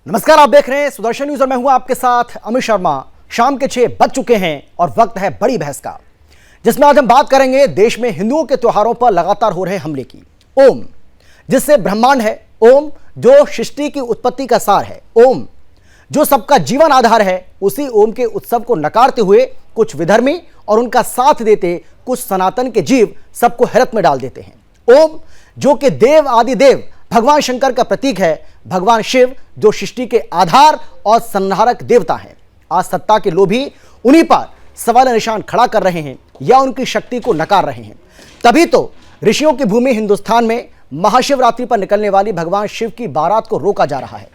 नमस्कार, आप देख रहे हैं सुदर्शन न्यूज और मैं हूं आपके साथ अमित शर्मा। शाम के 6 बज चुके हैं और वक्त है बड़ी बहस का, जिसमें आज हम बात करेंगे देश में हिंदुओं के त्योहारों पर लगातार हो रहे हमले की। ओम जिससे ब्रह्मांड है, ओम जो सृष्टि की उत्पत्ति का सार है, ओम जो सबका जीवन आधार है, उसी ओम के उत्सव को नकारते हुए कुछ विधर्मी और उनका साथ देते कुछ सनातन के जीव सबको हैरत में डाल देते हैं। ओम जो कि देव आदि देव भगवान शंकर का प्रतीक है, भगवान शिव जो सृष्टि के आधार और संहारक देवता हैं, आज सत्ता के लोभी उन्हीं पर सवाल निशान खड़ा कर रहे हैं या उनकी शक्ति को नकार रहे हैं। तभी तो ऋषियों की भूमि हिंदुस्तान में महाशिवरात्रि पर निकलने वाली भगवान शिव की बारात को रोका जा रहा है।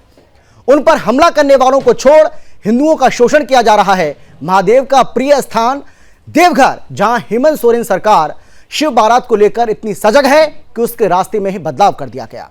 उन पर हमला करने वालों को छोड़ हिंदुओं का शोषण किया जा रहा है। महादेव का प्रिय स्थान देवघर, जहां हेमंत सोरेन सरकार शिव बारात को लेकर इतनी सजग है कि उसके रास्ते में ही बदलाव कर दिया गया,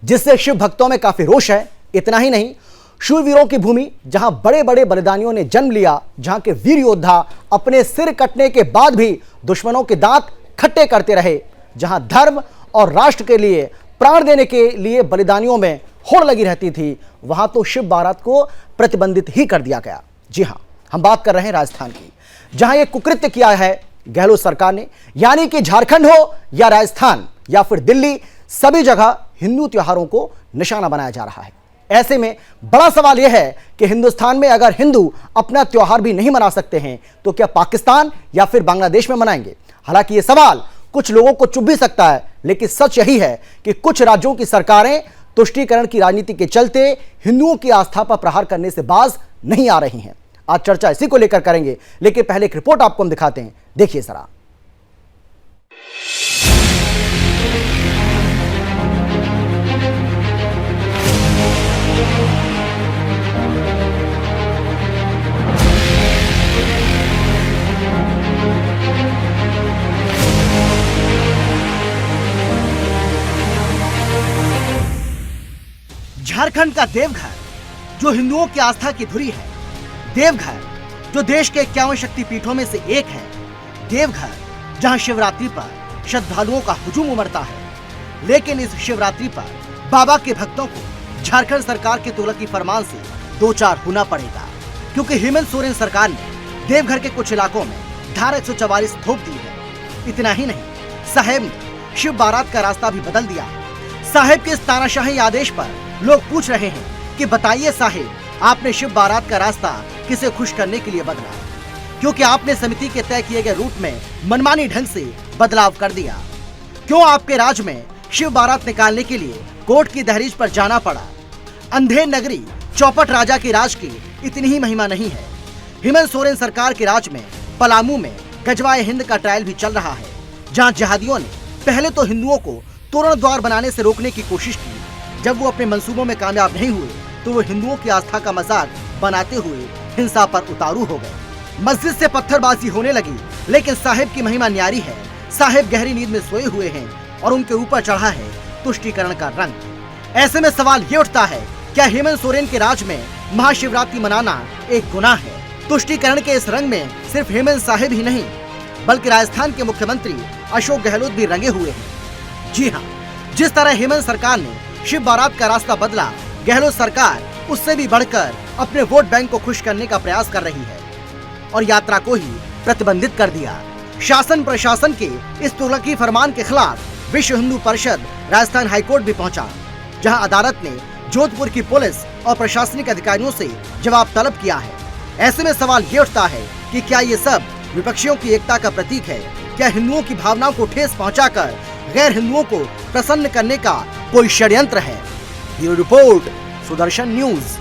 जिससे शिव भक्तों में काफी रोष है। इतना ही नहीं, शूरवीरों की भूमि जहां बड़े बड़े बलिदानियों ने जन्म लिया, जहां के वीर योद्धा अपने सिर कटने के बाद भी दुश्मनों के दांत खट्टे करते रहे, जहां धर्म और राष्ट्र के लिए प्राण देने के लिए बलिदानियों में होड़ लगी रहती थी, वहां तो शिव बारात को प्रतिबंधित ही कर दिया गया। जी हां, हम बात कर रहे हैं राजस्थान की, जहां यह कुकृत्य किया है गहलोत सरकार ने। यानी कि झारखंड हो या राजस्थान या फिर दिल्ली, सभी जगह हिंदू त्योहारों को निशाना बनाया जा रहा है। ऐसे में बड़ा सवाल यह है कि हिंदुस्तान में अगर हिंदू अपना त्योहार भी नहीं मना सकते हैं तो क्या पाकिस्तान या फिर बांग्लादेश में मनाएंगे? हालांकि यह सवाल कुछ लोगों को चुभ भी सकता है, लेकिन सच यही है कि कुछ राज्यों की सरकारें तुष्टीकरण की राजनीति के चलते हिंदुओं की आस्था पर प्रहार करने से बाज नहीं आ रही हैं। आज चर्चा इसी को लेकर करेंगे, लेकिन पहले एक रिपोर्ट आपको हम दिखाते हैं, देखिए जरा। झारखंड का देवघर जो हिंदुओं की आस्था की धुरी है, देवघर जो देश के 51 शक्तिपीठों में से एक है, देवघर जहां शिवरात्रि पर श्रद्धालुओं का हुजूम उमड़ता है। लेकिन इस शिवरात्रि पर बाबा के भक्तों को झारखंड सरकार के तुगलकी फरमान से दो चार होना पड़ेगा, क्योंकि हेमंत सोरेन सरकार ने देवघर के कुछ इलाकों में धारा 144 थोप दी है। इतना ही नहीं, साहेब ने शिव बारात का रास्ता भी बदल दिया है। साहेब के इस तानाशाही आदेश पर लोग पूछ रहे हैं कि बताइए साहेब, आपने शिव बारात का रास्ता किसे खुश करने के लिए बदला? क्योंकि आपने समिति के तय किए गए रूट में मनमानी ढंग से बदलाव कर दिया। क्यों आपके राज में शिव बारात निकालने के लिए कोर्ट की दहलीज पर जाना पड़ा? अंधेर नगरी चौपट राजा के राज की इतनी ही महिमा नहीं है। हेमंत सोरेन सरकार के राज में पलामू में गजवाए हिंद का ट्रायल भी चल रहा है, जहां जिहादियों ने पहले तो हिंदुओं को तोरण द्वार बनाने से रोकने की कोशिश की। जब वो अपने मंसूबों में कामयाब नहीं हुए तो वो हिंदुओं की आस्था का मजाक बनाते हुए हिंसा पर उतारू हो गए। मस्जिद से पत्थरबाजी होने लगी, लेकिन साहिब की महिमा न्यारी है। साहिब गहरी नींद में सोए हुए हैं और उनके ऊपर चढ़ा है तुष्टीकरण का रंग। ऐसे में सवाल ये उठता है, क्या हेमंत सोरेन के राज में महाशिवरात्रि मनाना एक गुनाह है? तुष्टीकरण के इस रंग में सिर्फ हेमंत साहिब ही नहीं, बल्कि राजस्थान के मुख्यमंत्री अशोक गहलोत भी रंगे हुए हैं। जी हाँ, जिस तरह हेमंत सरकार ने शिव बारात का रास्ता बदला, गहलोत सरकार उससे भी बढ़कर अपने वोट बैंक को खुश करने का प्रयास कर रही है और यात्रा को ही प्रतिबंधित कर दिया। शासन प्रशासन के इस तुगलकी फरमान के खिलाफ विश्व हिंदू परिषद राजस्थान हाईकोर्ट भी पहुंचा, जहां अदालत ने जोधपुर की पुलिस और प्रशासनिक अधिकारियों से जवाब तलब किया है। ऐसे में सवाल ये उठता है कि क्या ये सब विपक्षियों की एकता का प्रतीक है? क्या हिंदुओं की भावनाओं को ठेस पहुंचाकर गैर हिंदुओं को प्रसन्न करने का कोई षड्यंत्र है? Bureau report, Sudarshan news.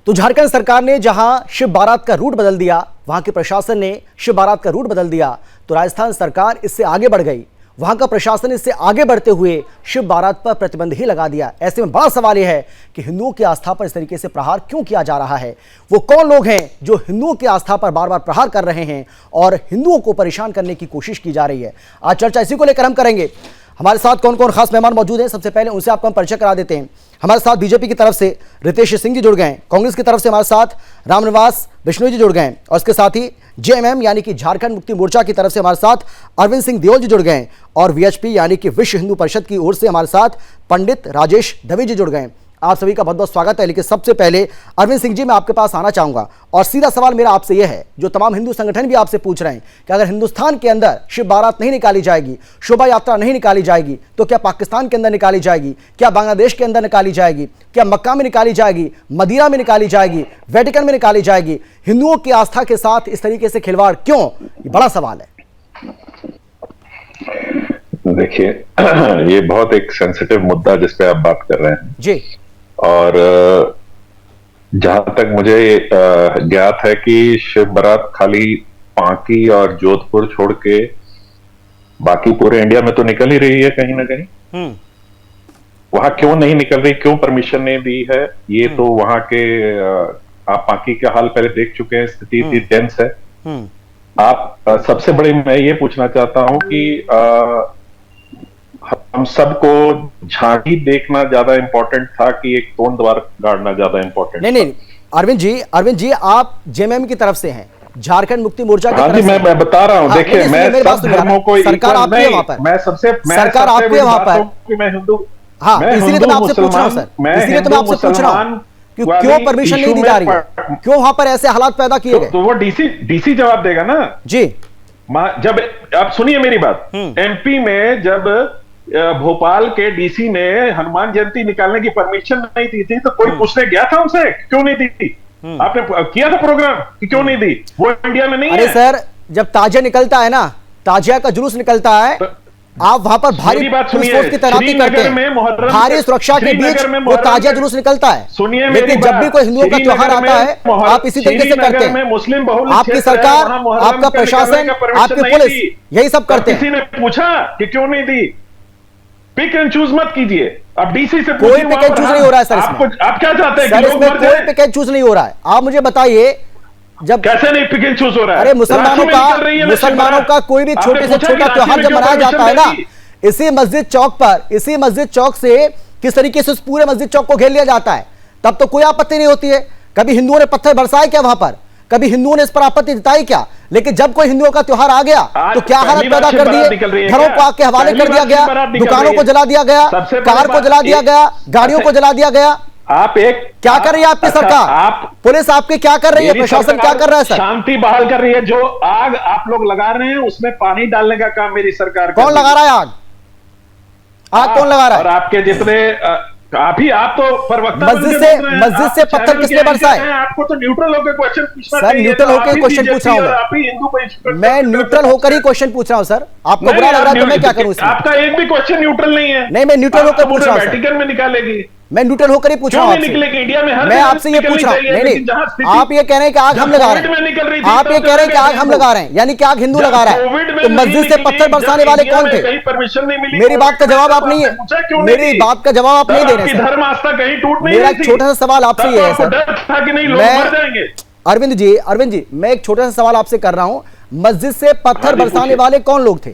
तो झारखंड सरकार ने जहां शिव बारात का रूट बदल दिया, वहां के प्रशासन ने शिव बारात का रूट बदल दिया, तो राजस्थान सरकार इससे आगे बढ़ गई। वहां का प्रशासन इससे आगे बढ़ते हुए शिव बारात पर प्रतिबंध ही लगा दिया। ऐसे में बड़ा सवाल यह है कि हिंदुओं की आस्था पर इस तरीके से प्रहार क्यों किया जा रहा है? वो कौन लोग हैं जो हिंदुओं की आस्था पर बार बार प्रहार कर रहे हैं और हिंदुओं को परेशान करने की कोशिश की जा रही है? आज चर्चा इसी को लेकर हम करेंगे। हमारे साथ कौन कौन खास मेहमान मौजूद हैं, सबसे पहले उनसे आपको हम परिचय करा देते हैं। हमारे साथ बीजेपी की तरफ से रितेश सिंह जी जुड़ गए हैं, कांग्रेस की तरफ से हमारे साथ रामनिवास बिश्नोई जी जुड़ गए हैं और उसके साथ ही जेएमएम यानी कि झारखंड मुक्ति मोर्चा की तरफ से हमारे साथ अरविंद सिंह देओल जी जुड़ गए हैं और वीएचपी यानी कि विश्व हिंदू परिषद की ओर से हमारे साथ पंडित राजेश दवे जी जुड़ गए हैं। आप सभी का बहुत बहुत स्वागत है। लेकिन सबसे पहले अरविंद सिंह जी, मैं आपके पास आना चाहूंगा और सीधा सवाल मेरा आपसे यह है, जो तमाम हिंदू संगठन भी आपसे पूछ रहे हैं कि अगर हिंदुस्तान के अंदर शिव बारात नहीं निकाली जाएगी, शोभा यात्रा नहीं निकाली जाएगी, तो क्या पाकिस्तान के अंदर निकाली जाएगी? क्या बांग्लादेश के अंदर निकाली जाएगी? क्या मक्का में निकाली जाएगी? मदीना में निकाली जाएगी? वेटिकन में निकाली जाएगी? हिंदुओं की आस्था के साथ इस तरीके से खिलवाड़ क्यों? ये बड़ा सवाल है। देखिए, ये बहुत एक सेंसिटिव मुद्दा जिस पे आप बात कर रहे हैं जी। और जहां तक मुझे ज्ञात है कि शिव बारात खाली पांकी और जोधपुर छोड़ के बाकी पूरे इंडिया में तो निकल ही रही है कहीं ना कहीं। वहां क्यों नहीं निकल रही, क्यों परमिशन नहीं दी है, ये तो वहां के आप पांकी का हाल पहले देख चुके हैं, स्थिति इतनी टेंस है। आप सबसे बड़े मैं ये पूछना चाहता हूं कि हम सबको झांकी देखना ज्यादा इंपॉर्टेंट था कि एक तोड़ द्वार गाड़ना ज्यादा इंपॉर्टेंट? नहीं, अरविंद जी आप जेएमएम की तरफ से हैं, झारखंड मुक्ति मोर्चा की तरफ से। मैं बता रहा हूं, देखिए मैं सब धर्मों को सरकार आपकी है वहां पर, सरकार आपकी है वहां पर, मैं हिंदू, हाँ, इसीलिए तो मैं आपसे पूछ रहा हूं सर, इसीलिए तो मैं आपसे पूछ रहा हूं क्यों परमिशन नहीं दी जा रही है, क्यों वहां पर ऐसे हालात पैदा किए गए? तो वो डीसी जवाब देगा ना जी। जब आप सुनिए मेरी बात, एमपी में जब भोपाल के डीसी ने हनुमान जयंती निकालने की परमिशन नहीं दी थी तो कोई पूछने गया था उनसे क्यों नहीं दी थी? आपने किया था प्रोग्राम कि क्यों नहीं दी? वो इंडिया में नहीं है। अरे सर, जब ताजिया निकलता है ना, ताजिया का जुलूस निकलता है, आप वहां पर भारी पुलिस फोर्स की तैनाती करते हैं, भारी सुरक्षा के बीच वो ताजिया जुलूस निकलता है। सुनिए, लेकिन जब भी कोई हिंदुओं का त्योहार आता है आप इसी तरीके से करते हैं। मुस्लिम बहुल आपकी सरकार, आपका प्रशासन, आपकी पुलिस यही सब करते हैं। किसी ने पूछा कि क्यों नहीं दी? पिक एंड चूज मत कीजिए। अब डीसी से कोई पिक एंड चूज नहीं हो रहा है सर इसमें। आप क्या चाहते हैं? सर इसमें कोई पिक एंड चूज नहीं हो रहा है। आप मुझे बताइए, जब कैसे नहीं पिक एंड चूज हो रहा है? अरे मुसलमानों का कोई भी छोटे से छोटा त्योहार जब मनाया जाता है ना, इसी मस्जिद चौक पर, इसी मस्जिद चौक से किस तरीके से उस पूरे मस्जिद चौक को घेर लिया जाता है, तब तो कोई आपत्ति नहीं होती है। कभी हिंदुओं ने पत्थर बरसाए क्या वहां पर? कभी हिंदुओं ने इस पर आपत्ति जताई क्या? लेकिन जब कोई हिंदुओं का त्योहार आ गया तो क्या हालत पैदा कर दिए? घरों को आग के हवाले कर दिया गया, दुकानों को जला दिया गया, कार को जला दिया गया, गाड़ियों को जला दिया गया। आप क्या कर रही है आपकी सरकार? पुलिस आपकी क्या कर रही है? प्रशासन क्या कर रहा है सर? शांति बहाल कर रही है। जो आग आप लोग लगा रहे हैं उसमें पानी डालने का काम मेरी सरकार। कौन लगा रहा है आग? आग कौन लगा रहा है? और आपके जितने आप तो प्रवक्ता, मस्जिद से पत्थर किसने बरसाए? आपको तो न्यूट्रल होकर क्वेश्चन पूछना सर, न्यूट्रल होकर क्वेश्चन पूछ रहा हूं मैं न्यूट्रल होकर ही क्वेश्चन पूछ रहा हूं सर। आपको बुरा लग रहा है तो मैं क्या करूं इसमें? आपका एक भी क्वेश्चन न्यूट्रल नहीं है। नहीं, मैं न्यूट्रल होकर पूछ रहा हूं। वेटिकन में निकालेगी, मैं न्यूट्रल होकर ही पूछ रहा हूं आपसे। इंडिया में मैं आपसे ये पूछ रहा हूं। नहीं, आप ये कह रहे हैं कि आग हम लगा रहे हैं, आप ये कह रहे हैं कि आग हम लगा रहे हैं, यानी कि आग हिंदू लगा रहा है। तो मस्जिद से पत्थर बरसाने वाले कौन थे? मेरी बात का जवाब आप नहीं है, मेरी बात का जवाब आप नहीं दे रहे धर्म आस्था कहीं टूट नहीं। मेरा एक छोटा सा सवाल आपसे ये है सर, अरविंद जी, मैं एक छोटा सा सवाल आपसे कर रहा हूं, मस्जिद से पत्थर बरसाने वाले कौन लोग थे?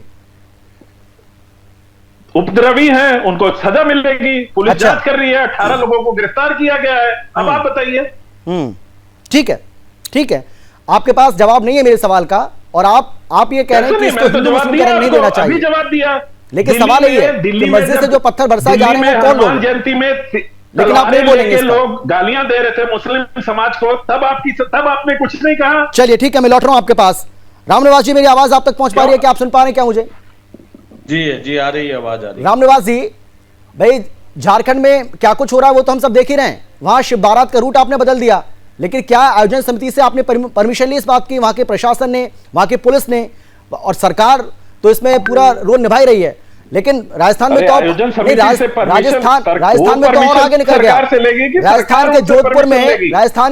उपद्रवी हैं, उनको सजा मिलेगी। पुलिस जांच कर रही है, 18 लोगों को गिरफ्तार किया गया है। अब आप बताइए। ठीक है, आपके पास जवाब नहीं है मेरे सवाल का और आप ये कह रहे हैं कि इसको हिंदू मुस्लिम का रंग नहीं देना चाहिए। जवाब दिया, लेकिन सवाल यही है कि मस्जिद से जो पत्थर बरसाए जा रहे हैं कौन लोग? जयंती में लेकिन आप नहीं बोलेंगे, लोग गालियां दे रहे थे मुस्लिम समाज को, तब आपने कुछ नहीं कहा। चलिए ठीक है, मैं लौट रहा हूं आपके पास। रामनिवास जी, मेरी आवाज आप तक पहुंच पा रही है? क्या आप सुन पा रहे हैं क्या मुझे? जी आ रही है, आवाज आ रही है। रामनिवास जी, भाई झारखंड में क्या कुछ हो रहा है वो तो हम सब देख ही रहे हैं। वहां शिव बारात का रूट आपने बदल दिया, लेकिन क्या आयोजन समिति से आपने परमिशन ली इस बात की? वहां के प्रशासन ने, वहां की पुलिस ने और सरकार तो इसमें पूरा रोल निभा रही है, लेकिन राजस्थान में तो राजस्थान में तो और आगे निकल गया। राजस्थान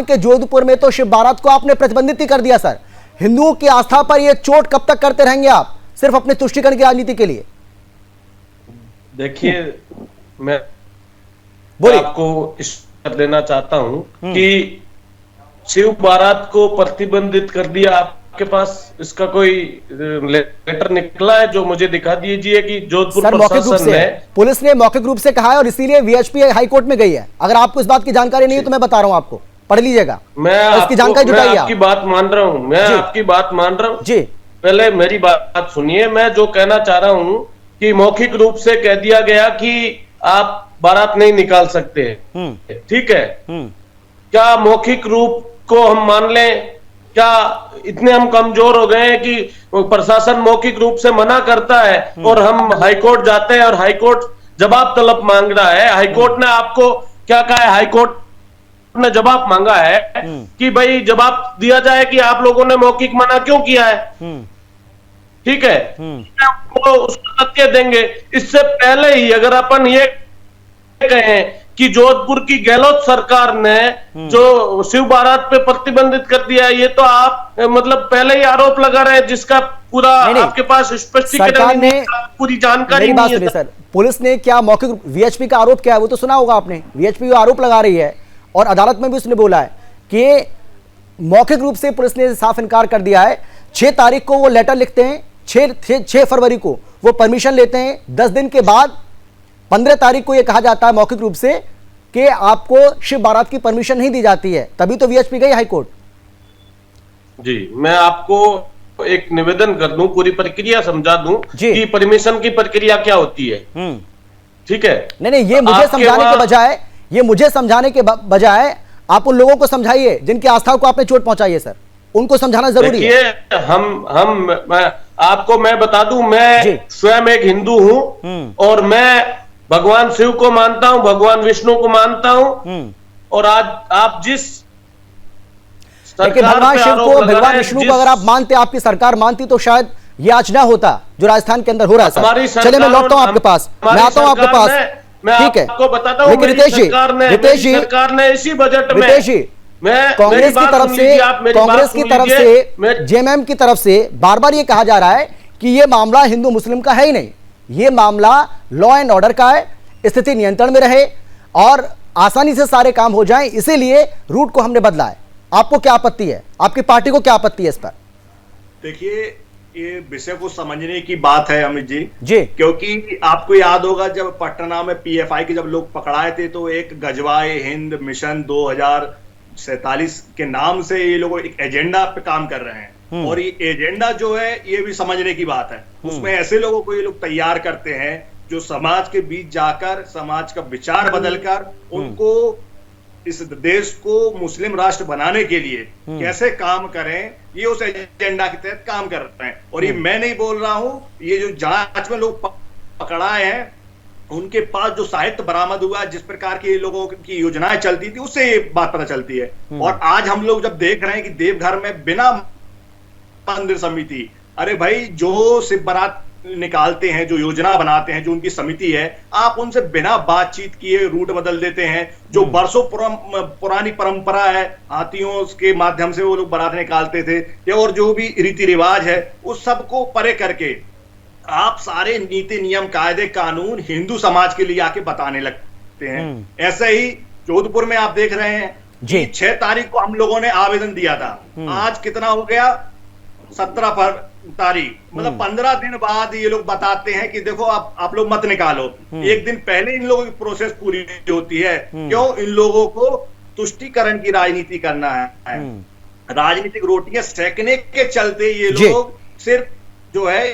के जोधपुर में तो शिव बारात को आपने प्रतिबंधित ही कर दिया सर। हिंदुओं की आस्था पर यह चोट कब तक करते रहेंगे आप, सिर्फ अपने तुष्टीकरण की राजनीति के लिए? देखिए, मैं बोलिए। आपको कर देना चाहता हूं कि शिव बारात को प्रतिबंधित कर दिया, आपके पास इसका कोई लेटर निकला है जो मुझे दिखा दीजिए कि जोधपुर सर मौखिक रूप प्रशासन से ने। पुलिस ने मौखिक रूप से कहा है और इसीलिए वीएचपी हाई कोर्ट में गई है। अगर आपको इस बात की जानकारी नहीं है तो मैं बता रहा हूं, आपको पढ़ लीजिएगा, इसकी जानकारी जुटाइए। मैं आपकी बात मान रहा हूं, मैं आपकी बात मान रहा हूं जी। पहले मेरी बात सुनिए। मैं जो कहना चाह रहा हूं कि मौखिक रूप से कह दिया गया कि आप बारात नहीं निकाल सकते, ठीक है। क्या मौखिक रूप को हम मान लें? क्या इतने हम कमजोर हो गए हैं कि प्रशासन मौखिक रूप से मना करता है और हम हाईकोर्ट जाते हैं और हाईकोर्ट जवाब तलब मांग रहा है? हाईकोर्ट ने आपको क्या कहा है? हाईकोर्ट ने जवाब मांगा है कि भाई जवाब दिया जाए कि आप लोगों ने मौखिक मना क्यों किया है, ठीक है। वो उसको तथ्य देंगे। इससे पहले ही अगर अपन ये कहें कि जोधपुर की गहलोत सरकार ने जो शिव बारात पे प्रतिबंधित कर दिया है, ये तो आप मतलब पहले ही आरोप लगा रहे हैं जिसका पूरा आपके पास स्पष्टीकरण नहीं, पूरी जानकारी नहीं है। सर पुलिस ने क्या मौखिक वीएचपी का आरोप क्या है वो तो सुना होगा आपने। वीएचपी आरोप लगा रही है और अदालत में भी उसने बोला है कि मौखिक रूप से पुलिस ने साफ इनकार कर दिया है। 6 तारीख को वो लेटर लिखते हैं, 6 फरवरी को वो परमिशन लेते हैं। 10 दिन के बाद 15 तारीख को ये कहा जाता है मौखिक रूप से कि आपको शिव बारात की परमिशन नहीं दी जाती है, तभी तो वीएचपी गई हाईकोर्ट। जी, मैं आपको एक निवेदन कर दूं, पूरी प्रक्रिया समझा दूं कि परमिशन की प्रक्रिया क्या होती है, ठीक है। नहीं, ये मुझे समझाने के बजाय आप उन लोगों को समझाइए जिनकी आस्था को आपने चोट पहुंचाई है सर, उनको समझाना जरूरी है। मैं बता दूं, मैं स्वयं एक हिंदू हूं और मैं भगवान शिव को मानता हूं, भगवान विष्णु को मानता हूं। और आज आप जिस भगवान शिव को, भगवान विष्णु को अगर आप मानते, आपकी सरकार मानती तो शायद ये आज ना होता जो राजस्थान के अंदर हो रहा है। चलिए मैं लौटता हूं आपके पास, मैं आता हूं आपके पास, ठीक है। आपको बताता हूं, रितेश जी, सरकार ने इसी बजट में कांग्रेस की तरफ से जेएमएम की तरफ से बार बार ये कहा जा रहा है कि ये मामला हिंदू मुस्लिम का है ही नहीं, ये मामला लॉ एंड ऑर्डर का है, स्थिति नियंत्रण में रहे और आसानी से सारे काम हो जाएं, इसीलिए रूट को हमने बदला है। आपको क्या आपत्ति है, आपकी पार्टी को क्या आपत्ति है इस पर? देखिए, ये विषय को समझने की बात है अमित जी, क्योंकि आपको याद होगा जब पटना में पीएफआई के जब लोग पकड़ाए थे तो एक गजवाए हिंद मिशन 2047 के नाम से ये लोग एक एजेंडा पे काम कर रहे हैं। और ये एजेंडा जो है ये भी समझने की बात है। उसमें ऐसे लोगों को ये लोग तैयार करते हैं जो समाज के बीच जाकर समाज का विचार बदलकर उनको इस देश को मुस्लिम राष्ट्र बनाने के लिए कैसे काम करें, ये उस एजेंडा के तहत काम कर रहे हैं। और ये मैं नहीं बोल रहा हूं, ये जो जांच में लोग पकड़ाए हैं उनके पास जो साहित्य बरामद हुआ, जिस प्रकार की लोगों की योजनाएं चलती थी, उससे ये बात पता चलती है। और आज हम लोग जब देख रहे हैं कि देवघर में बिना मंदिर समिति, अरे भाई जो शिव बारात निकालते हैं, जो योजना बनाते हैं, जो उनकी समिति है, आप उनसे बिना बातचीत किए रूट बदल देते हैं। जो बरसों पुरानी परंपरा है, हाथियों के माध्यम से वो लोग बारात निकालते थे और जो भी रीति रिवाज है उस सबको परे करके आप सारे नीति नियम कायदे कानून हिंदू समाज के लिए आके बताने लगते हैं। ऐसे ही जोधपुर में आप देख रहे हैं कि 6 तारीख को हम लोगों ने आवेदन दिया था, आज कितना हो गया, 17 तारीख, मतलब 15 दिन बाद ये लोग बताते हैं कि देखो आप लोग मत निकालो। एक दिन पहले इन लोगों की प्रोसेस पूरी होती है। क्यों? इन लोगों को तुष्टीकरण की राजनीति करना है, राजनीतिक रोटियां सेकने के चलते ये लोग सिर्फ जो है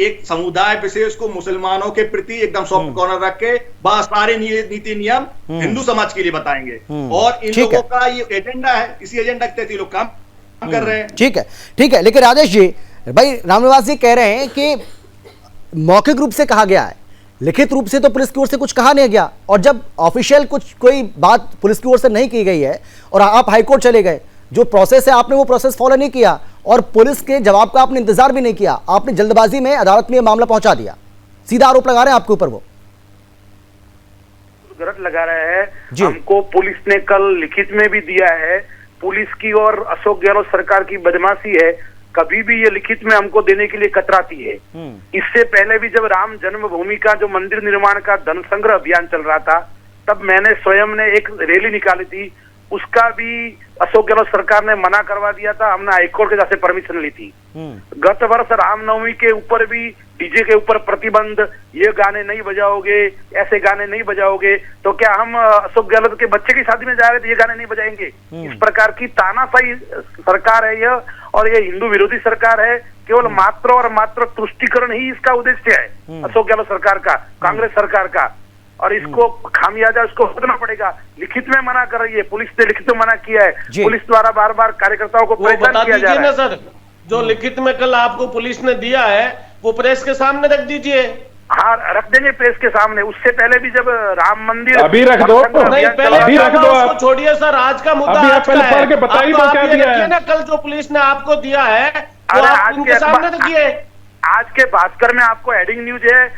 एक समुदाय विशेष को मुसलमानों के प्रति एकदम सॉफ्ट कॉर्नर रख के बस सारे नीति नियम हिंदू समाज के लिए बताएंगे। और इन लोगों का ये एजेंडा है, इसी एजेंडा के तहत ये लोग काम कर रहे हैं। ठीक है। लेकिन राजेश जी, भाई रामनिवास जी कह रहे हैं कि मौखिक रूप से कहा गया है, लिखित रूप से तो पुलिस की ओर से कुछ कहा नहीं गया, और जब ऑफिशियल कोई बात पुलिस की ओर से नहीं की गई है और आप हाईकोर्ट चले गए, जो प्रोसेस है आपने वो प्रोसेस फॉलो नहीं किया और पुलिस के जवाब का आपने इंतजार भी नहीं किया, आपने जल्दबाजी में अदालत में मामला पहुंचा दिया, सीधा आरोप लगा रहे हैं आपके ऊपर। वो गलत लगा रहे हैं। हमको पुलिस ने कल लिखित में भी दिया है, पुलिस की और अशोक गहलोत सरकार की बदमाशी है। कभी भी ये लिखित में हमको देने के लिए कतराती है। इससे पहले भी जब राम जन्मभूमि का जो मंदिर निर्माण का धन संग्रह अभियान चल रहा था, तब मैंने स्वयं ने एक रैली निकाली थी, उसका भी अशोक गहलोत सरकार ने मना करवा दिया था। हमने हाईकोर्ट के जाके परमिशन ली थी। गत वर्ष रामनवमी के ऊपर भी डीजे के ऊपर प्रतिबंध, ये गाने नहीं बजाओगे, ऐसे गाने नहीं बजाओगे, तो क्या हम अशोक गहलोत के बच्चे की शादी में जा रहे थे, ये गाने नहीं बजाएंगे? इस प्रकार की तानाशाही सरकार है यह, और ये हिंदू विरोधी सरकार है। केवल मात्र और मात्र तुष्टिकरण ही इसका उद्देश्य है अशोक गहलोत सरकार का, कांग्रेस सरकार का, और इसको खामियाजा इसको भुगतना पड़ेगा। लिखित में मना कर रही है, पुलिस ने लिखित में मना किया है, पुलिस द्वारा बार बार कार्यकर्ताओं को परेशान किया जा रहा है। सर, जो लिखित में कल आपको पुलिस ने दिया है वो प्रेस के सामने रख दीजिए। हाँ, रख देंगे प्रेस के सामने। उससे पहले भी जब राम मंदिर अभी रख दो, नहीं पहले अभी रख दो, आप छोड़िए सर, आज का मुद्दा अभी आज आप पहले का है। पढ़ के बताइए तो क्या दिया है ना, कल जो पुलिस ने आपको दिया है वो अरे आप आज इनके के सामने रखिए। आज के भास्कर में आपको हेडिंग न्यूज है,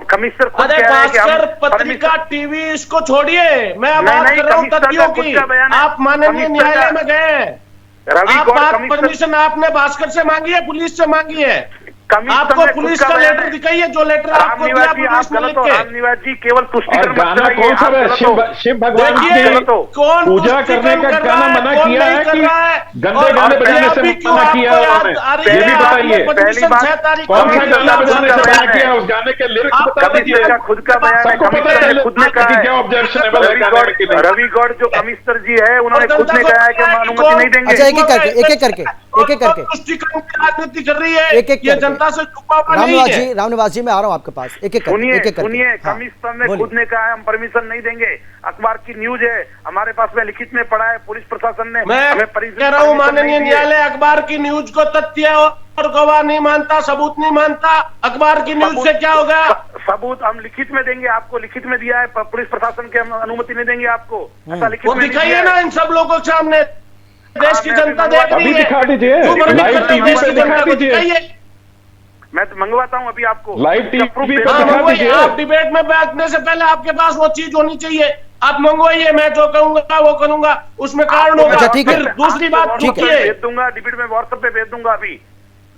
कमिश्नर खुद अरे कह रहे हैं कि हम भास्कर पत्रिका टीवी इसको छोड़िए, मैं बात कर रहा हूँ तथ्यों की। आप माननीय न्यायालय में गए, आप बात परमिशन आपने भास्कर से मांगी है, पुलिस से मांगी है? आपको पुलिस का लेटर दिखाइए, जो लेटर आपको दिया पुलिस ने लिख के। रामनिवास जी केवल तुष्टिकरण मत गाना कराइए, कौन सा है? शिव भगवान की कौन पूजा करने का गाना मना किया है कि गंदे गाने बजाने से मना किया है उन्होंने? ये भी बताइए, पहली बात कौन सा गाना बजाने से मना किया? उस गाने के लिरिक्स बता दीजिए। खुद का बयान है, सबको पता है खुद ने कहा क्या ऑब्जेक्शनेबल है गाने में कि नहीं। रवि गौड़ जो कमिश्नर जी है, उन्होंने खुद ने कहा है कि हम अनुमति नहीं देंगे। अच्छा, एक एक करके राजनीति कर रही है, एक-एक ये करके। जनता से छुपा हुआ नहीं है। रामनिवास जी, मैं आ रहा हूँ आपके पास। एक एक सुनिए, कमिश्नर ने खुद ने कहा है हम परमिशन नहीं देंगे। अखबार की न्यूज है, हमारे पास में लिखित में पड़ा है, पुलिस प्रशासन ने मैं हमें कह रहा हूँ माननीय न्यायालय अखबार की न्यूज को तथ्य और गवाह नहीं मानता, सबूत नहीं मानता, अखबार की न्यूज से क्या होगा? सबूत हम लिखित में देंगे आपको, लिखित में दिया है, पुलिस प्रशासन की हम अनुमति नहीं देंगे आपको, ऐसा लिखित वो में दिखाइए ना इन सब लोगों के सामने, देश की जनता देख रही अभी है। दिखा दीजिए, लाइव टीवी पे दिखा दीजिए, मैं तो मंगवाता हूँ अभी आपको लाइव टीवी पे हाँ, दिखा दीजिए। आप डिबेट में बैठने से पहले आपके पास वो चीज होनी चाहिए, आप मंगवाइए, मैं जो कहूंगा वो करूंगा, उसमें कारण होगा। अच्छा, ठीक है। फिर दूसरी बात भेज दूंगा, डिबेट में व्हाट्सएप पे भेज दूंगा, अभी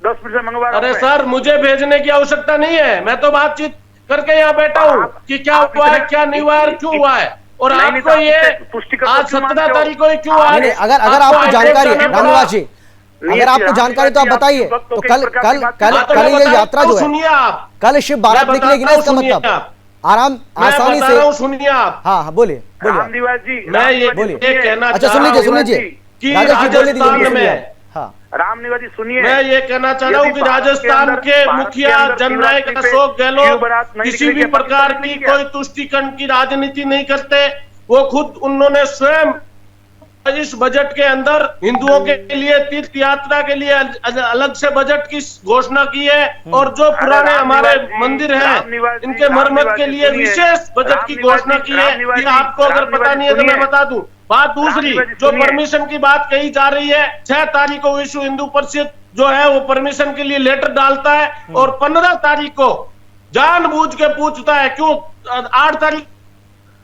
10 मिनट से मंगवा रहा हूं अरे मैं। सर, मुझे भेजने की आवश्यकता नहीं है, मैं तो बातचीत करके यहाँ बैठा हूँ कि क्या हुआ है, क्या नहीं हुआ है, क्यों हुआ है, और आपको ये आज 17 तारीख को क्यों आ रही है? अगर आपको जानकारी है रामनिवास जी, अगर आपको जानकारी तो आप बताइए। तो कल ये यात्रा जो है, सुनिए आप, कल शिव बारात निकलेगी ना, इसका मतलब आराम आसानी से। सुनिए आप, हाँ, बोलिए रामनिवास जी, मैं ये कहना अच्छा, सुन लीजिए कि राजस्थान में, हाँ, रामनिवास जी सुनिए, मैं ये कहना चाह रहा हूँ कि राजस्थान के मुखिया जननायक अशोक गहलोत किसी भी प्रकार की कोई तुष्टिकरण की राजनीति नहीं करते। वो खुद उन्होंने स्वयं इस बजट के अंदर हिंदुओं के लिए तीर्थ यात्रा के लिए अलग से बजट की घोषणा की है, और जो पुराने हमारे मंदिर हैं इनके मरम्मत के लिए विशेष बजट की घोषणा की है। ये आपको अगर पता नहीं है तो मैं बता दूं। बात दूसरी, जो परमिशन की बात कही जा रही है, 6 तारीख को विश्व हिंदू परिषद जो है वो परमिशन के लिए लेटर डालता है, और 15 तारीख को जानबूझ के पूछता है क्यों 8 तारीख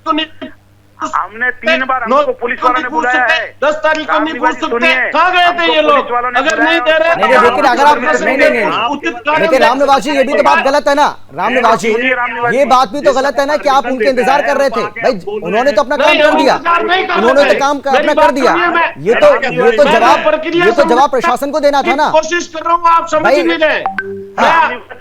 को नहीं। हमने 3 बार हमको पुलिस वालों ने बुलाया है, 10 तारीख को नहीं पूछ सकते, कहाँ गए थे ये लोग? अगर नहीं दे रहे, नहीं, लेकिन अगर आप नहीं, लेकिन रामनिवास जी, ये भी तो बात गलत है ना रामनिवास जी, ये बात भी तो गलत है ना कि आप उनके इंतजार कर रहे थे। भाई उन्होंने तो अपना काम कर दिया, उन्होंने तो काम अपना कर दिया। ये तो जवाब प्रशासन को देना था ना। कोशिश कर रहा हूँ, आप समझ नहीं रहे।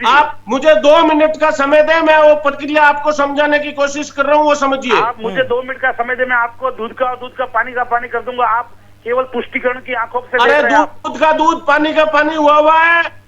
आप मुझे 2 मिनट का समय दें, मैं वो प्रक्रिया आपको समझाने की कोशिश कर रहा हूँ, वो समझिए। आप मुझे 2 मिनट का समय दे, मैं आपको दूध का पानी का पानी कर दूंगा। आप केवल पुष्टिकरण की आंखों से अरे दूध का दूध, पानी का पानी हुआ है।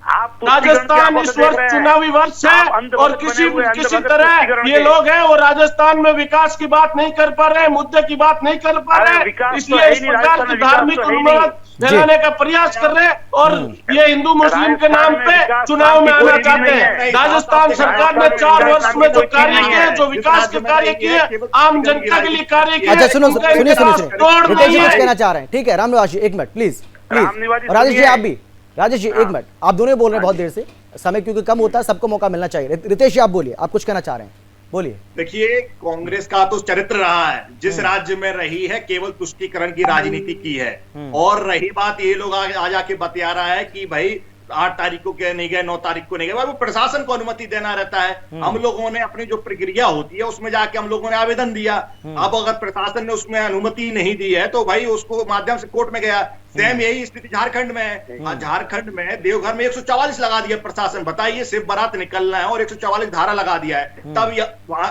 आप राजस्थान इस वर्ष चुनावी वर्ष है, और किसी तरह ये लोग हैं वो राजस्थान में विकास की बात नहीं कर पा रहे, मुद्दे की बात नहीं कर पा रहे, इसलिए इस प्रकार की धार्मिक उन्माद फैलाने का प्रयास कर रहे हैं, और ये हिंदू मुस्लिम के नाम पे चुनाव में आना चाहते हैं। राजस्थान सरकार ने 4 वर्ष में जो कार्य किए, जो विकास के कार्य किए, आम जनता के लिए कार्य किए। अच्छा, सुनिए, रितेश जी कुछ कहना चाह रहे हैं, ठीक है? रामनिवास जी 1 मिनट प्लीज, राजेश जी आप भी, राजेश जी 1 मिनट, आप दोनों बोल रहे हैं बहुत देर से, समय क्योंकि कम होता है, सबको मौका मिलना चाहिए। रितेश जी आप बोलिए, आप कुछ कहना चाह रहे हैं? बोलिए। देखिए, कांग्रेस का तो चरित्र रहा है, जिस राज्य में रही है केवल तुष्टीकरण की राजनीति की है। और रही बात, ये लोग आ जाके बतिया रहा है कि भाई 8 तारीख को क्या नहीं गए, 9 तारीख को नहीं गए, वो प्रशासन को अनुमति देना रहता है। हम लोगों ने अपनी जो प्रक्रिया होती है उसमें जाके हम लोगों ने आवेदन दिया। अब अगर प्रशासन ने उसमें अनुमति नहीं दी है तो भाई उसको माध्यम से कोर्ट में गया। सेम यही स्थिति झारखंड में है। झारखंड में देवघर में 144 लगा दिया प्रशासन। बताइए, शिव बारात निकलना है और 144 धारा लगा दिया है। तब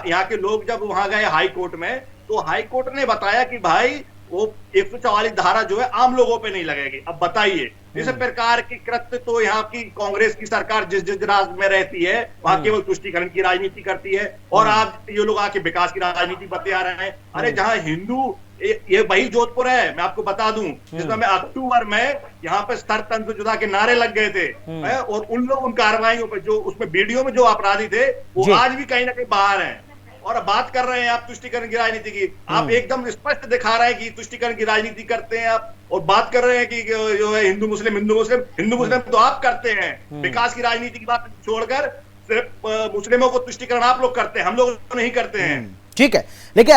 यहाँ के लोग जब वहां गए हाई कोर्ट में, तो हाई कोर्ट ने बताया कि भाई वो 144 धारा जो है आम लोगों पे नहीं लगेगी। अब बताइए, इस प्रकार की कृत्य तो यहाँ की कांग्रेस की सरकार जिस जिस राज्य में रहती है वहां केवल तुष्टीकरण की राजनीति करती है। और आज ये लोग आके विकास की राजनीति बता रहे हैं। अरे जहां हिंदू, ये वही जोधपुर है, मैं आपको बता दूं, जिसमें मैं अक्टूबर में यहाँ पे स्तर तंत्र जुदा के नारे लग गए थे। और उन लोग उन कार्रवाइयों पर जो उसमें वीडियो में जो अपराधी थे वो आज भी कहीं ना कहीं बाहर हैं। और बात कर रहे हैं आप तुष्टीकरण की राजनीति की, आप एकदम स्पष्ट दिखा रहे हैं कि तुष्टीकरण की राजनीति करते हैं आप। और बात कर रहे हैं कि जो है हिंदू मुस्लिम तो आप करते हैं। विकास की राजनीति की बात छोड़कर सिर्फ मुस्लिमों को तुष्टीकरण आप लोग करते हैं, हम लोग नहीं करते हैं। ठीक है, लेकिन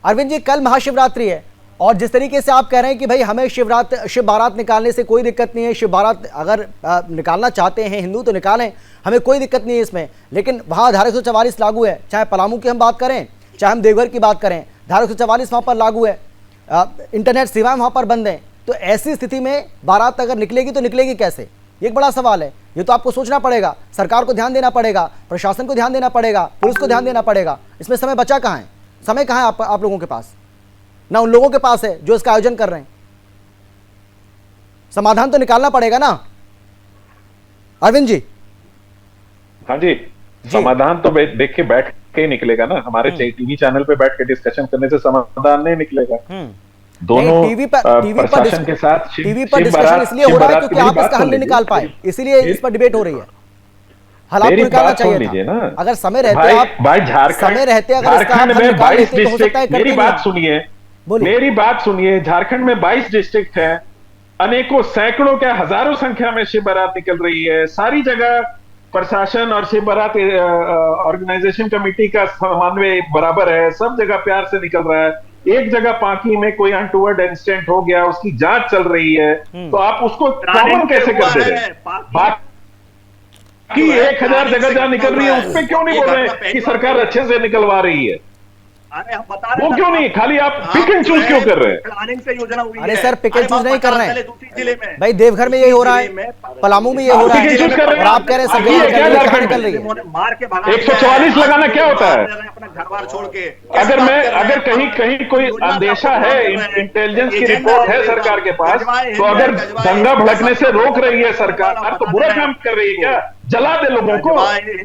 अरविंद जी कल महाशिवरात्रि है और जिस तरीके से आप कह रहे हैं कि भाई हमें शिव बारात निकालने से कोई दिक्कत नहीं है, शिव बारात अगर निकालना चाहते हैं हिंदू तो निकालें, हमें कोई दिक्कत नहीं है इसमें, लेकिन वहाँ धारा 144 लागू है। चाहे पलामू की हम बात करें, चाहे हम देवघर की बात करें, धारा 144 वहाँ पर लागू है। इंटरनेट सेवाएं वहाँ पर बंद हैं। तो ऐसी स्थिति में बारात अगर निकलेगी तो निकलेगी कैसे? ये एक बड़ा सवाल है। ये तो आपको सोचना पड़ेगा, सरकार को ध्यान देना पड़ेगा, प्रशासन को ध्यान देना पड़ेगा, पुलिस को ध्यान देना पड़ेगा। इसमें समय बचा कहाँ है? समय कहाँ है आप लोगों के पास? ना उन लोगों के पास है जो इसका आयोजन कर रहे हैं। समाधान तो निकालना पड़ेगा ना अरविंद जी? हाँ जी, समाधान तो देखिए बैठ के निकलेगा ना। हमारे टीवी चैनल पे बैठ के डिस्कशन करने से समाधान नहीं निकलेगा। दोनों टीवी पर प्रशासन के साथ टीवी पर डिस्कशन इसलिए हो रहा है क्योंकि आप इसका हल नहीं निकाल पाए, इसीलिए इस पर डिबेट हो रही है। हल आपको निकालना चाहिए था। अगर समय रहते आप समय रहते अगर इसका हल निकाल लेते तो हो सकता है। मेरी बात सुनिए, झारखंड में 22 डिस्ट्रिक्ट हैं, अनेकों सैकड़ों क्या हजारों संख्या में शिव बारात निकल रही है। सारी जगह प्रशासन और शिव बारात ऑर्गेनाइजेशन कमेटी का समन्वय बराबर है, सब जगह प्यार से निकल रहा है। एक जगह पांकी में कोई अनटूवर्ड इंसिडेंट हो गया, उसकी जांच चल रही है, तो आप उसको कॉमन कैसे कर दे रहे? बाकी 1000 जगह जहां निकल रही है उस पर क्यों नहीं बोल रहे कि सरकार अच्छे से निकलवा रही है? अरे हम बता रहे वो क्यों नहीं, खाली आप पिक एंड चूज क्यों कर रहे हैं? प्लानिंग से योजना हुई है। अरे सर पिक एंड चूज नहीं कर रहे हैं दूसरी जिले में। भाई, देवघर में यही हो रहा है, पलामू में ये हो रहा है, और आप कह रहे हैं सब जगह निकल रही है। मार के 144 लगाना क्या होता है? अपना घर बार छोड़ के अगर कहीं कोई अंदेशा है, इंटेलिजेंस की रिपोर्ट है सरकार के पास, तो अगर दंगा भड़कने से रोक रही है सरकार, तो बुरा काम कर रही है क्या? जला दे लोगों को,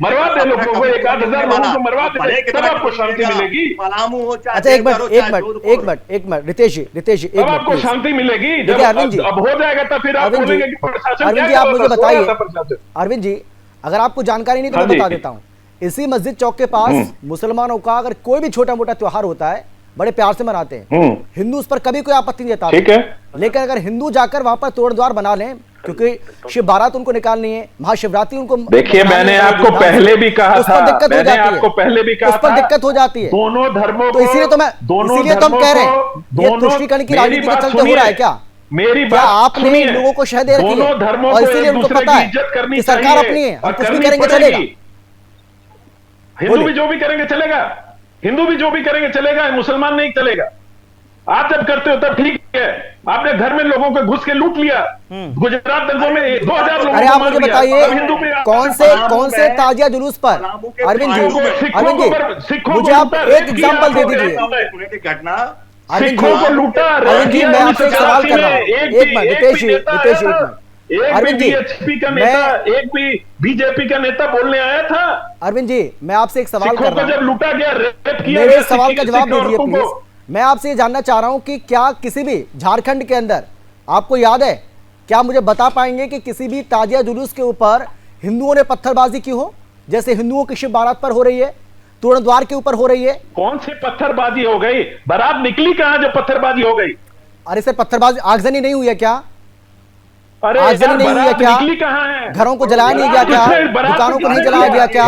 मरवा दे लोगों को, 1000 लोगों को मरवा दे, तब आपको शांति मिलेगी। अच्छा एक मिनट रितेश जी तब आपको शांति मिलेगी। जब अब हो जाएगा तब फिर आप बोलेंगे कि प्रशासन। अरविंद जी आप मुझे बताइए, अरविंद जी अगर आपको जानकारी नहीं तो मैं बता देता हूँ। इसी मस्जिद चौक के पास मुसलमानों का अगर कोई भी छोटा मोटा त्योहार होता है बड़े प्यार से मनाते हैं, हिंदू उस पर कभी कोई आपत्ति नहीं देता। ठीक है, लेकिन अगर हिंदू जाकर वहां पर तोड़ द्वार बना लें, क्योंकि शिव बारात उनको निकालनी है, महाशिवरात्रि उनको, देखिए मैंने आपको पहले भी कहा था, मैंने आपको पहले भी कहा था, उस पर दिक्कत हो जाती है दोनों धर्मों तो इसीलिए तो हम कह रहे हैं ये तुष्टीकरण की राजनीति के चलते हो रहा है क्या? मेरी बात आपने लोगों को शह दे रखी है और इसीलिए उनको पता है कि सरकार अपनी है, हम कुछ भी करेंगे चलेगा। हिंदू भी जो भी करेंगे चलेगा, हिंदू भी जो भी करेंगे चलेगा, मुसलमान नहीं चलेगा। आप जब करते हो तब ठीक है। आपने घर में लोगों को घुस के लूट लिया, गुजरात दंगों में 2000 लोगों। अरे आप मुझे बताइए कौन से ताजिया जुलूस पर? अरविंद जी मुझे आप एक एग्जांपल दे दीजिए। घटना सिखों को लूटा। अरविंद जी मैं आपसे एक सवाल कर रहा हूँ, एक मिनट रितेश जी अरविंद जी, एक भी बीजेपी का नेता बोलने आया था? अरविंद जी मैं आपसे एक सवाल कर रहा हूँ, जब लूटा गया, रेप किया, मेरे सवाल का जवाब दीजिए प्लीज। मैं आपसे ये जानना चाह रहा हूं कि क्या किसी भी झारखंड के अंदर आपको याद है, क्या मुझे बता पाएंगे कि किसी भी ताजिया जुलूस के ऊपर हिंदुओं ने पत्थरबाजी की हो, जैसे हिंदुओं की शिव बारात पर हो रही है, तोरण द्वार के ऊपर हो रही है? कौन सी पत्थरबाजी हो गई? बारात निकली कहां जो पत्थरबाजी हो गई? अरे सर पत्थरबाजी आगजनी नहीं हुई है क्या? अरे आगजनी नहीं हुई है क्या? कहाँ है? घरों को जलाया नहीं गया क्या? दुकानों को नहीं जलाया गया क्या?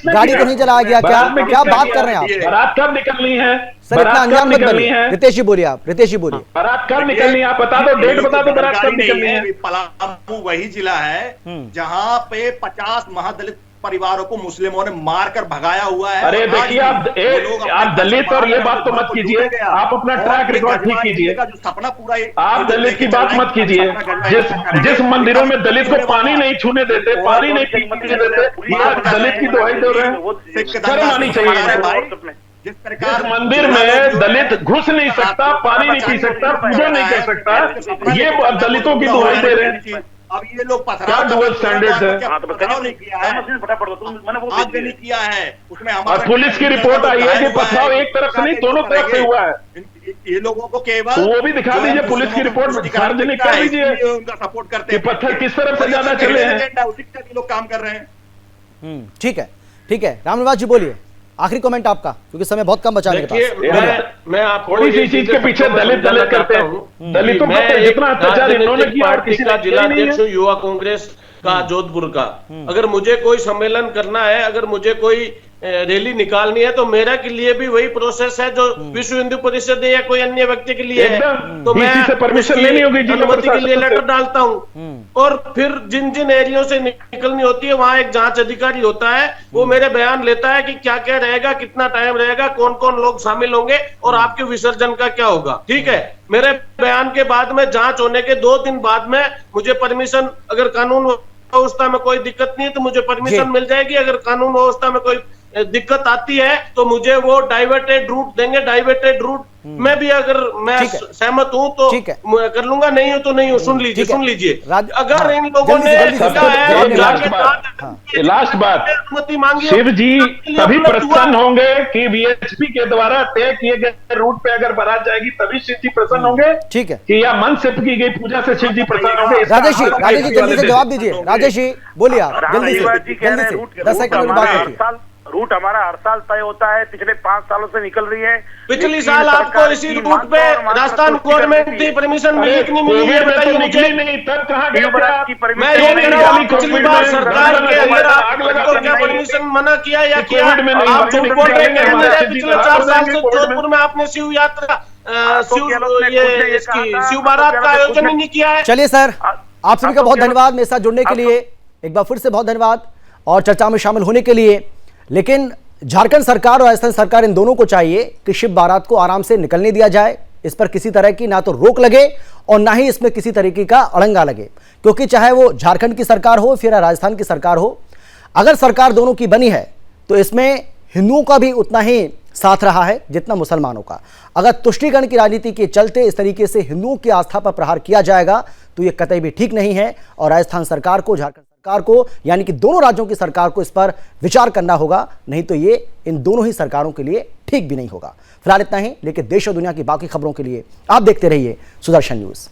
गाड़ी को नहीं जलाया गया क्या? क्या बात कर रहे हैं आप? बारात कब निकलनी है सर? इतना अनजान मत बनिए। रितेश जी बोलिए, आप रितेश जी बोलिए। बारात कब निकलनी है आप बता दो, डेट बता दो, बारात कब निकलनी है? पलामू वही जिला है जहाँ पे 50 महादलित परिवारों को मुस्लिमों ने मारकर भगाया हुआ है। अरे देखिए आप दलित और ये बात तो मत कीजिए, आप अपना ट्रैक रिकॉर्ड ठीक कीजिए। सपना पूरा आप दलित की बात मत कीजिए। जिस मंदिरों में दलित को पानी नहीं छूने देते, पानी नहीं पीने देते, आप दलित की दुहाई दे रहे हैं। शर्म आनी चाहिए। जिस मंदिर में दलित घुस नहीं सकता, पानी नहीं पी सकता, पूजा नहीं कर सकता, ये दलितों की दुहाई दे रहे हैं। अब ये लोग क्या डुअल स्टैंडर्ड्स है? पथराव नहीं किया है, नहीं किया है उसमें हमारा। पुलिस की रिपोर्ट आई है कि पथराव एक तरफ से नहीं दोनों तरफ से हुआ है। ये लोगों को केवल तो वो भी दिखा दीजिए, पुलिस की रिपोर्ट सार्वजनिक कर दीजिए, उनका सपोर्ट करते हैं। पत्थर किस तरफ से ज्यादा चले हैं। उसी के साथ लोग काम कर रहे हैं। ठीक है, ठीक है। रामनिवास जी बोलिए, आखिरी कमेंट आपका, क्योंकि समय बहुत कम बचा मेरे पास। मैं आपको थोड़ी सी चीज के पीछे दलित करते हैं। दलितों पर जितना अत्याचार इन्होंने किया, पार्टी का जिला अध्यक्ष युवा कांग्रेस का जोधपुर का, अगर मुझे कोई सम्मेलन करना है, अगर मुझे कोई रैली निकालनी है, तो मेरा के लिए भी वही प्रोसेस है जो विश्व हिंदू परिषद है या कोई अन्य व्यक्ति के लिए है। तो मैं परमिशन लेनी होगी, अनुमति के लिए लेटर डालता हूँ, और फिर जिन जिन एरियो से निकलनी होती है वहां एक जांच अधिकारी होता है, वो मेरे बयान लेता है कि क्या क्या रहेगा, कितना टाइम रहेगा, कौन कौन लोग शामिल होंगे और आपके विसर्जन का क्या होगा। ठीक है, मेरे बयान के बाद में जांच होने के 2 दिन बाद में मुझे परमिशन, अगर कानून व्यवस्था में कोई दिक्कत नहीं है तो मुझे परमिशन मिल जाएगी। अगर कानून व्यवस्था में कोई दिक्कत आती है तो मुझे वो डाइवर्टेड रूट देंगे। डाइवर्टेड रूट में भी अगर मैं सहमत हूँ तो कर लूंगा, नहीं हूँ तो नहीं हूँ। सुन लीजिए अगर इन लोगों ने लास्ट बात अनुमति मांगी, शिव जी तभी प्रसन्न होंगे कि बीएचपी के द्वारा तय किए गए रूट पे अगर बारात जाएगी तभी शिव जी प्रसन्न होंगे। ठीक है, कि या मन से की गई पूजा से शिव जी प्रसन्न होंगे। राजेश जी जल्दी से जवाब दीजिए। राजेश जी बोलिए, आप जल्दी से 10 सेकंड में बात कीजिए। रूट हमारा हर साल तय होता है, पिछले 5 सालों से निकल रही है। पिछली साल आपको इसी रूट पे राजस्थान गवर्नमेंट की परमिशन मिली कि नहीं मिली है बताइए मुझे। नहीं तब कहाँ गया? मैं ये कह रहा हूँ पिछली बार सरकार के अंदर आपको क्या परमिशन मना किया या किया? आप झूठ बोल रहे हैं। पिछले 4 साल से जोधपुर में आपने शिव यात्रा, शिव बारात का आयोजन ही नहीं किया है। चलिए सर, आप सभी का बहुत धन्यवाद मेरे साथ जुड़ने के लिए, एक बार फिर से बहुत धन्यवाद और चर्चा में शामिल होने के लिए। लेकिन झारखंड सरकार और राजस्थान सरकार इन दोनों को चाहिए कि शिव बारात को आराम से निकलने दिया जाए, इस पर किसी तरह की ना तो रोक लगे और ना ही इसमें किसी तरीके का अड़ंगा लगे, क्योंकि चाहे वो झारखंड की सरकार हो फिर राजस्थान की सरकार हो, अगर सरकार दोनों की बनी है तो इसमें हिंदुओं का भी उतना ही साथ रहा है जितना मुसलमानों का। अगर तुष्टीकरण की राजनीति के चलते इस तरीके से हिंदुओं की आस्था पर प्रहार किया जाएगा तो ये कतई भी ठीक नहीं है और राजस्थान सरकार को, झारखंड सरकार को, यानी कि दोनों राज्यों की सरकार को इस पर विचार करना होगा, नहीं तो ये इन दोनों ही सरकारों के लिए ठीक भी नहीं होगा। फिलहाल इतना ही, लेकिन देश और दुनिया की बाकी खबरों के लिए आप देखते रहिए सुदर्शन न्यूज।